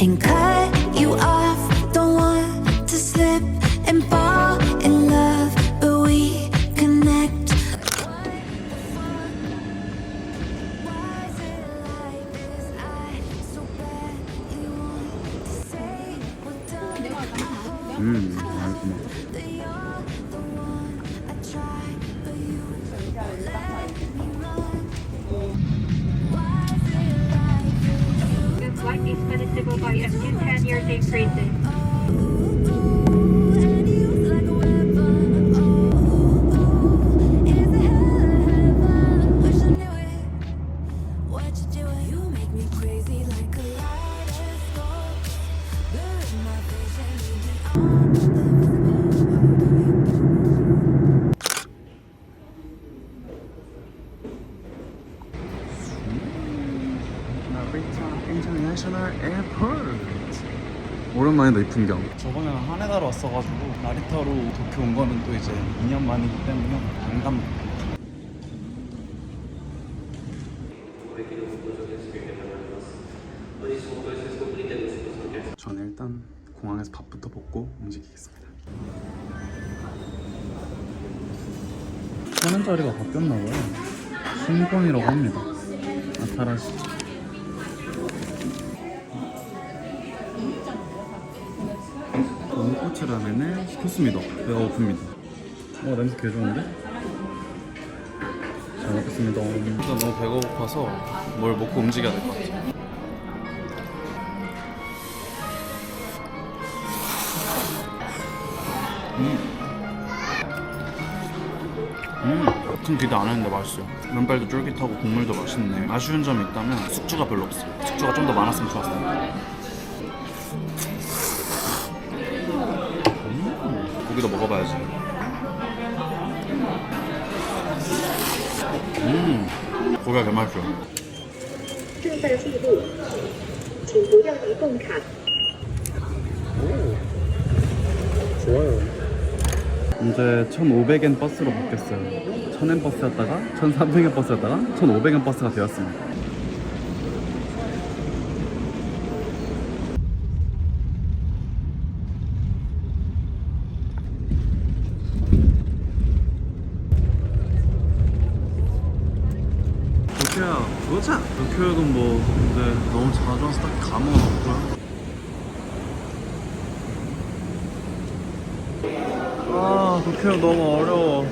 and cut you off. Don't want to slip and fall in love, but we connect. Why is it like this? I so badly want to say we're done. 맛있구나. That you're the one I try, but you won't let me run. Why is it like this? The flight is punishable by up to 10 years in prison. And you like a weapon. Is it heaven? Wish I knew it. What you doing? You make me crazy like a kaleidoscope. Blurring my vision, leaving all the 나리타 인터내셔널 에어포트. 오랜만이다 이 풍경. 저번에는 하네다로 왔어가지고 나리타로 도쿄 온 거는 또 이제 2년 만이기 때문에 반갑네. 저는 일단 공항에서 밥부터 먹고 움직이겠습니다. 1000원짜리가 바뀌었나봐요. 순권이라고 합니다. 아타라시. 돈코츠 라멘을 시켰습니다. 배가 고픕니다. 냄새 개 좋은데? 잘 먹겠습니다. 일단 너무 배가 고파서 뭘 먹고 움직여야 될 것 같아요. 큰 기대 안 했는데 맛있어요. 면발도 쫄깃하고 국물도 맛있네. 아쉬운 점이 있다면 숙주가 별로 없어요. 숙주가 좀 더 많았으면 좋았을 텐데. 고기도 먹어봐야지. 고기가 개 맛있어요. 正在记录，请不要移动卡。 좋아요. 이제 1,500엔 버스로 바뀌었어요. 1,000엔 버스였다가 1,300엔 버스였다가 1,500엔 버스가 되었습니다. 도쿄야 도착! 도쿄역은 뭐 근데 너무 자주 와서 딱 감흥은 없고요. 아, 도쿄 너무 어려워.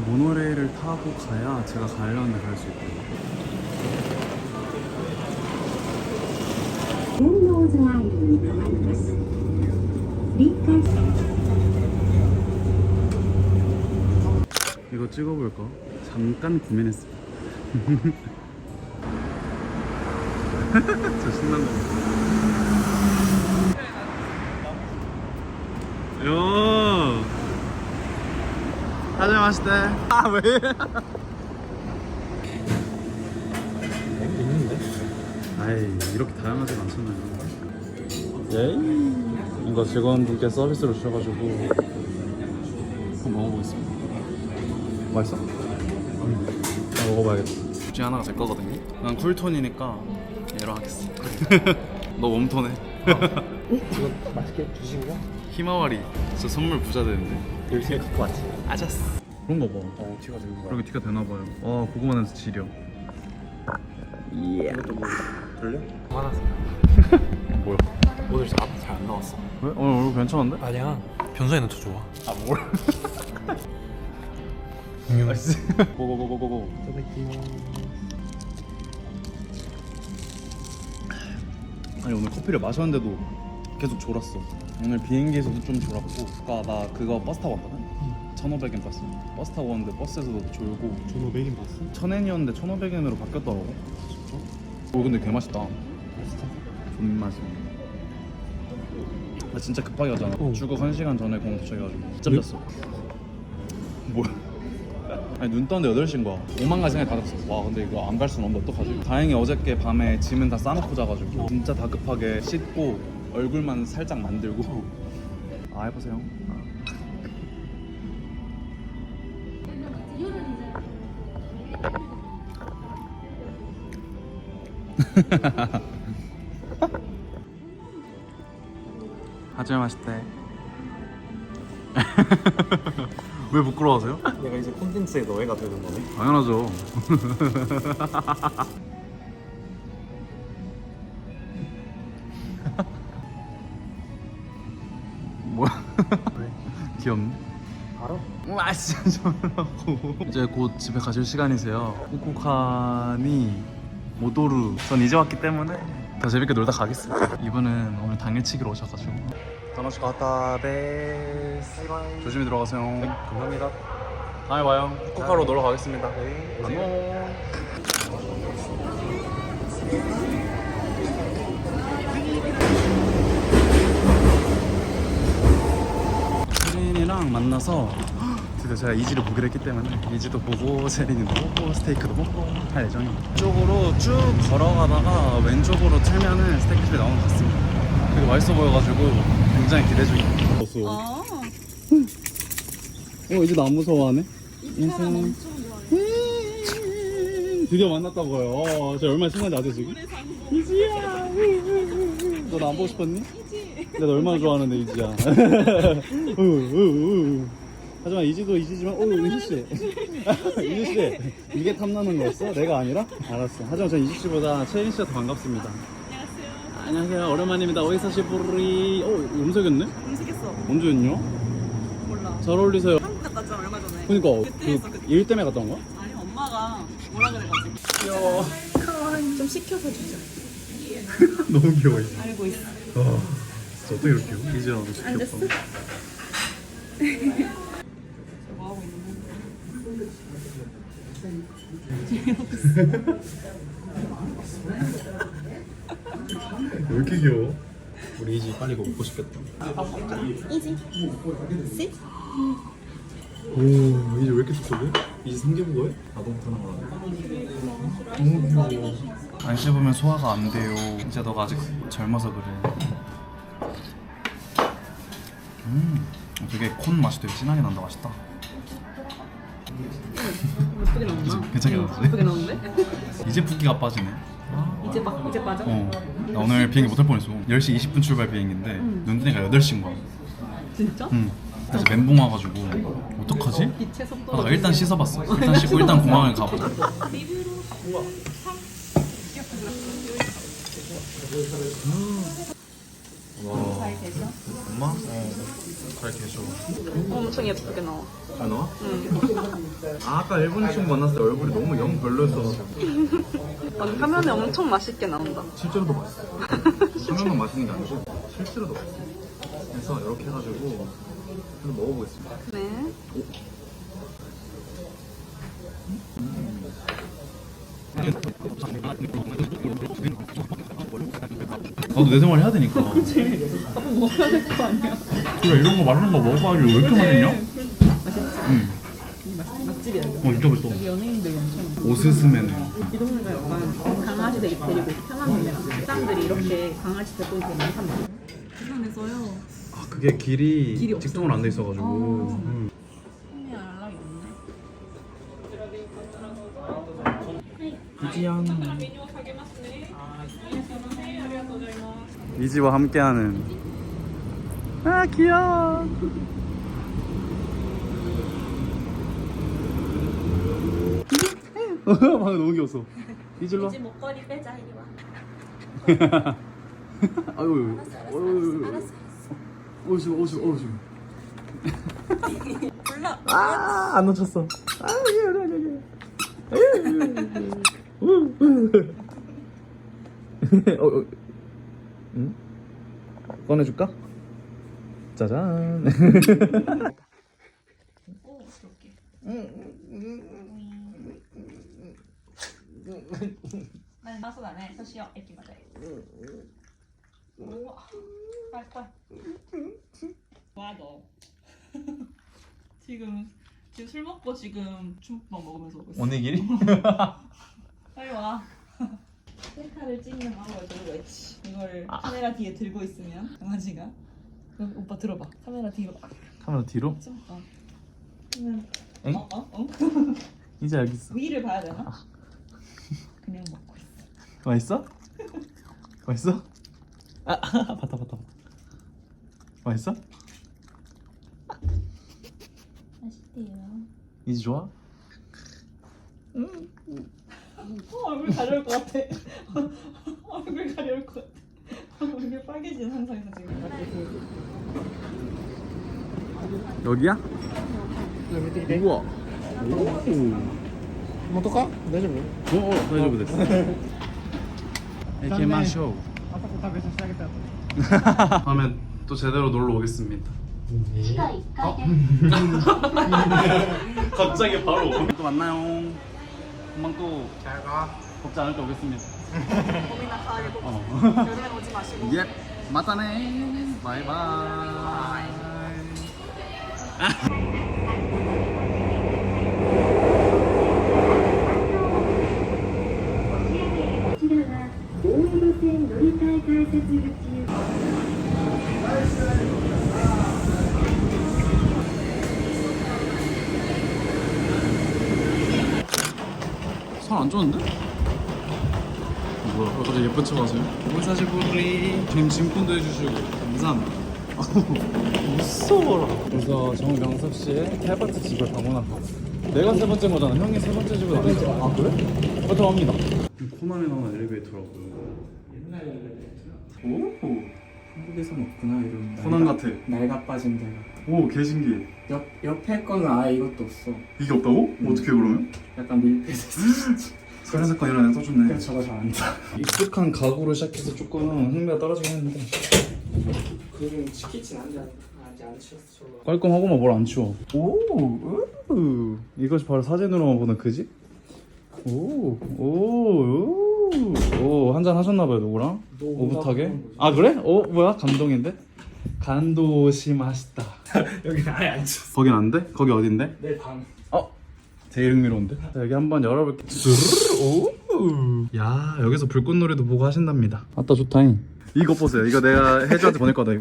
모노레일을 타고 가야 제가 가려는 데 갈 수 있거든요. 天王洲アイルに停まります。臨海線 이거 찍어볼까? 잠깐 고민했습니다. 저 신난 거. 요. 하자마시대. 아 왜? 있는데? 아이 이렇게 다양하진 않잖아요. 예이. 이거 직원분께 서비스로 주셔가지고 한번 먹어보겠습니다. 맛있어? 먹어봐야겠다. 둘 중에 하나가 제 거거든요. 난 쿨톤이니까 얘로 하겠어. 너 웜톤해. 이거 맛있게 드신 거야? 히마와리. 저 선물 부자 되는데. 열심히 갖고 왔지. 아자스. 그런가 봐. 티가 되는 거야. 그렇게 티가 되나봐요. 와 고구마 냄새 지려. 이것도 뭐 돌려? 화났어. 뭐야? 오늘 잘 안 나왔어. 왜? 오늘 얼굴 괜찮은데? 아니야. 평소에는 더 좋아. 아 뭘? 맛있어. 고고고고고고. 아니 오늘 커피를 마셨는데도 계속 졸았어. 오늘 비행기에서도 좀 졸았고. 아까 나 그거 버스 타고 왔거든? 1,500엔 버스. 버스 타고 왔는데 버스에서도 졸고. 1,500인 봤어? 1,000엔이었는데 1,500엔으로 바뀌었더라고. 진짜? 오 근데 개 맛있다. 맛있다. 존맛이야. 나 진짜 급하게 가잖아. 어. 출국 1시간 전에 공항 도착해가지고 늦잠 잤어. 뭐야? 아니 눈 떴는데 8시인 거야. 오만 가지 생각이 다 들었어. 와 근데 이거 안 갈 수는 없는데 어떡하지? 다행히 어저께 밤에 짐은 다 싸놓고 자가지고 진짜 다급하게 씻고 얼굴만 살짝 만들고 아 해보세요. 아주 맛있대. 왜 부끄러워하세요? 내가 이제 콘텐츠의 노예가 되는 거네. 당연하죠. 뭐야? 귀엽네. 알아? 와 진짜 저라고. 이제 곧 집에 가실 시간이세요. 후쿠오카니 모도루. 전 이제 왔기 때문에 더 재밌게 놀다 가겠습니다. 이분은 오늘 당일치기로 오셔가지고. 다노시 가타 데스. 조심히 들어가세요. 네, 감사합니다. 다음에 봐요. 후쿠오카로 놀러 가겠습니다. 네. 안녕. 세린이랑 만나서 드디어 제가 이지를 보기로 했기 때문에 이지도 보고 세린이도 보고 스테이크도 먹고 할 예정입니다. 이쪽으로 쭉 걸어가다가 왼쪽으로 틀면은 스테이크집이 나오는 것 같습니다. 되게 맛있어 보여가지고 굉장히 기대 중입니다. 이제 안 무서워하네? 인생. 드디어 만났다고요. 저 얼마나 신나지 아세요 지금? 이지야. 너 나 안 보고 싶었니? 내가 너 얼마나 좋아하는데 이지야. 하지만 이지도 이지지만 이지씨. 이지씨 이게 탐나는 거였어? 내가 아니라? 알았어. 하지만 전 이지씨보다 채린씨가 더 반갑습니다. 안녕하세요. 오랜만입니다. 오이사시부리. 음색했네? 음식했어. 언제였냐? 몰라. 잘 어울리세요. 한국 갔다 왔잖아 얼마 전에. 그니까 그때 했어, 그때. 일 때문에 갔다 온 거야? 아니 엄마가 뭐라 그래가지고. 귀여워. 좀 시켜서 주자. 너무 귀여워 이제. 알고 있어. 진짜 어떻게 이렇게 귀여워? 이제 너무 귀엽다. 앉았어? 뭐 하고 있는 왜 이렇게 귀여워? 우리 이지 빨리 이거 먹고 싶겠다. 이지. 씨? 오 이제 왜 이렇게 똑똑해? 이지 삼계부거에? 나도 못하는 거라. 너무 귀여워. 안 씹으면 소화가 안 돼요. 이제 너가 아직 젊어서 그래. 되게 콘 맛이 되게 진하게 난다. 맛있다. 예쁘게 나온다. 괜찮게 나왔지? 예쁘게 나오는데? 이제 붓기가 빠지네. 이제 빠져? 나 오늘 비행기 못 탈 뻔했어. 10시 20분 출발 비행기인데 눈뜨니까 8시인 거야. 진짜? 그래서 멘붕 와가지고 어떡하지? 빛의 속도. 하다가 일단 씻어봤어. 일단 씻고 일단 공항을 가보자. 잘 계셔? 엄마? 잘 계셔. 엄청 예쁘게 나와. 잘 나와? 응. 아까 일본 친구 만났을 때 얼굴이 너무 영 별로였어. 아니, 화면에 엄청 맛있게 나온다. 실제로도 맛있어. 화면만 맛있는 게 아니고 실제로도 맛있어. 그래서 이렇게 해가지고 한번 먹어보겠습니다. 네. 나도 내 생활 해야 되니까. 그치. 아빠 먹어야 될 거 아니야. 그래 이런 거 맛있는 거 먹어봐야지. 왜 이렇게 맛있냐? 맛있지? 응. 맛집이야 이거. 진짜 맛있어. 여기 연예인들이 엄청. 오스스메네. 이 동네가 약간 강아지들 데리고 편한 동네라. 사람들이 이렇게 강아지 데리고 있는 게 많단 말이야. 부산에서요. 아 그게 길이 길이 없어요. 직통으로 안 돼 있어가지고. 손에 연락이 없네. 이지양. 이지와 함께하는. 아 귀여워. 방금 너무 귀여웠어. 이질로. 이제 목걸이 빼자 이리 와. 아유. 알았어. 오시고. 불러. 안 놓쳤어. 응? 꺼내줄까? 짜잔. 오 부럽게. 난 마소 나네. 소시요駅まで. 우와. 빨리. 와 너. 지금 술 먹고 지금 중국밥 먹으면서 오고 있어. 오네기리? 빨리 와. 셀카를 찍는 방법을 들고 있지. 이걸 카메라 뒤에 들고 있으면 강아지가. 그럼 오빠 들어봐. 카메라 뒤로 막. 카메라 뒤로? 좀. 그러면. 엥? 어? 이제 알겠어. 위를 봐야 되나? 그냥 먹고 있어. 맛있어? 맛있어? 봤다. 맛있어? 맛있대요. 이제 좋아? 얼굴 가려울 것 같아. 얼굴 가려울 것 같아. 얼굴 빨개지는 상상에서 지금. 여기야? 우와. 한번 또 가? 내줘 뭐. 다이저브 됐어. 이렇게 마셔. 다음에 또 제대로 놀러 오겠습니다. 갑자기 바로. 또 만나요. 금방 또 잘 가. 덥지 않을 때 오겠습니다. 봄이나 가을에 꼭 여름엔 오지 마시고. 예, 맞다네. 바이바이. 살 안 좋은데? 뭐야? 갑자기 예쁜 척 하세요? 오사시부리 짐꾼도 해주시고 감사합니다. 무서워라. 그래서 정명섭 씨의 세 번째 집을 방문합니다. 내가 세 번째인 거잖아. 형이 세 번째 집을 방문했잖아. 아 그래? 들어갑니다. 코난에 나오는 엘리베이터라고요. 옛날 엘리베이터야. 오, 한국에서는 없구나 이런. 코난 같아. 날가 빠진 데가. 오, 개신기해. 옆에 거는 아예 이것도 없어. 이게 없다고? 어떻게 그러면? 약간 밀폐됐어. 그런 사건 이런 애 써줬네. 그래서 저거 잘 안 자. 익숙한 가구로 시작해서 조금 흥미가 떨어지긴 했는데 그림 치키진 아직 안 치웠어 저거. 깔끔하고만 뭘 안 치워. 오, 이것이 바로 사진으로만 보는 그 집? 한잔 하셨나봐요 누구랑? 오붓하게? 아 그래? 뭐야? 감동인데? 간도시 맛있다. 여기 아예 안 치웠어. 거긴 안 돼? 거기 어딘데? 내 방. 제일 흥미로운데? 자, 여기 한번 열어볼게. 오, 야 여기서 불꽃놀이도 보고 하신답니다. 아따 좋다잉. 이거 보세요. 이거 내가 혜주한테 보낼 거다.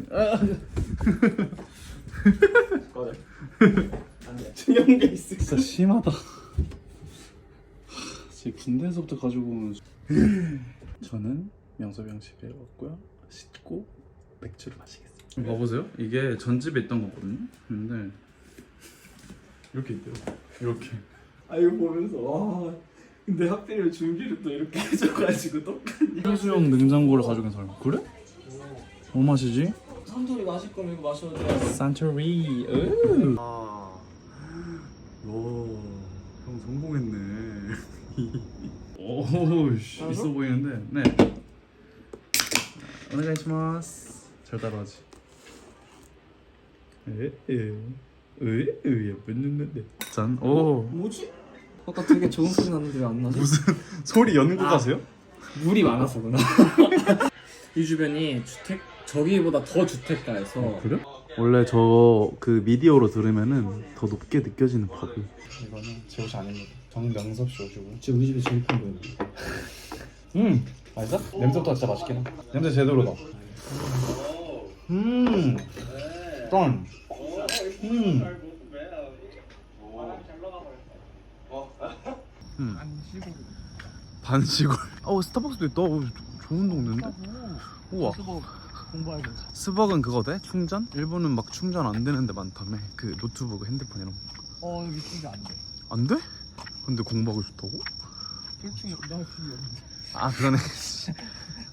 꺼져. 안돼. 중요한 게 있어. 진짜 심하다. 진짜 군대에서부터 가지고 온. 저는 명섭이 형 집에 왔고요. 씻고 맥주를 마시겠습니다. 봐보세요. 이게 전 집에 있던 거거든요. 근데 이렇게 있대요. 이렇게. 아 이거 보면서 와. 근데 하필이면 준비를 또 이렇게 해줘가지고 똑같니? 해수용 냉장고를 가지고 있는 사람. 그래? 뭐 마시지? 산소리 마실 거면 이거 마셔도 돼. 산토리. 오, 형 성공했네. 오, 있어 보이는데. 네. 오네가이시마스. 잘 따라하지. 예쁜 눈인데. 짠. 오. 뭐지? 아까 되게 좋은 소리 났는데 왜 안 나지? 무슨 소리 연구가세요? 물이 많아서구나. 이 주변이 주택 저기보다 더 주택가여서. 그래? 원래 저 그 미디어로 들으면은 더 높게 느껴지는 법을. 이거는 제 옷이 아닙니다. 정명섭 씨 옷이고. 지금 우리 집에 제일 큰 거예요. 맛있어? 냄새부터 진짜 맛있긴 해. 냄새 제대로다. 짠. 반시골. 스타벅스도 있다. 좋은 동네인데? 우와. 공부해야지. 스벅은 그거 돼? 충전? 일본은 막 충전 안 되는데 많다며. 그 노트북, 핸드폰 이런 거. 여기 충전 안 돼. 안 돼? 근데 공부하고 싶다고? 솔직히 나 필요 없는데. 아 그러네.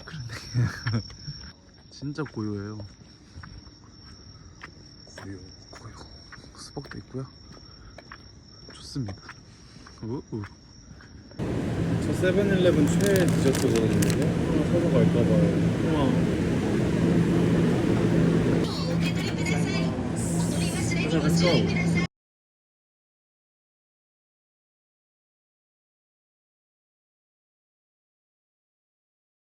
그러네. 진짜 고요해요. 고요. 스벅도 있고요. 좋습니다. 저 세븐일레븐 최애 디저트거든요. 하나 사서 갈까봐요. 우와. 자, let's go.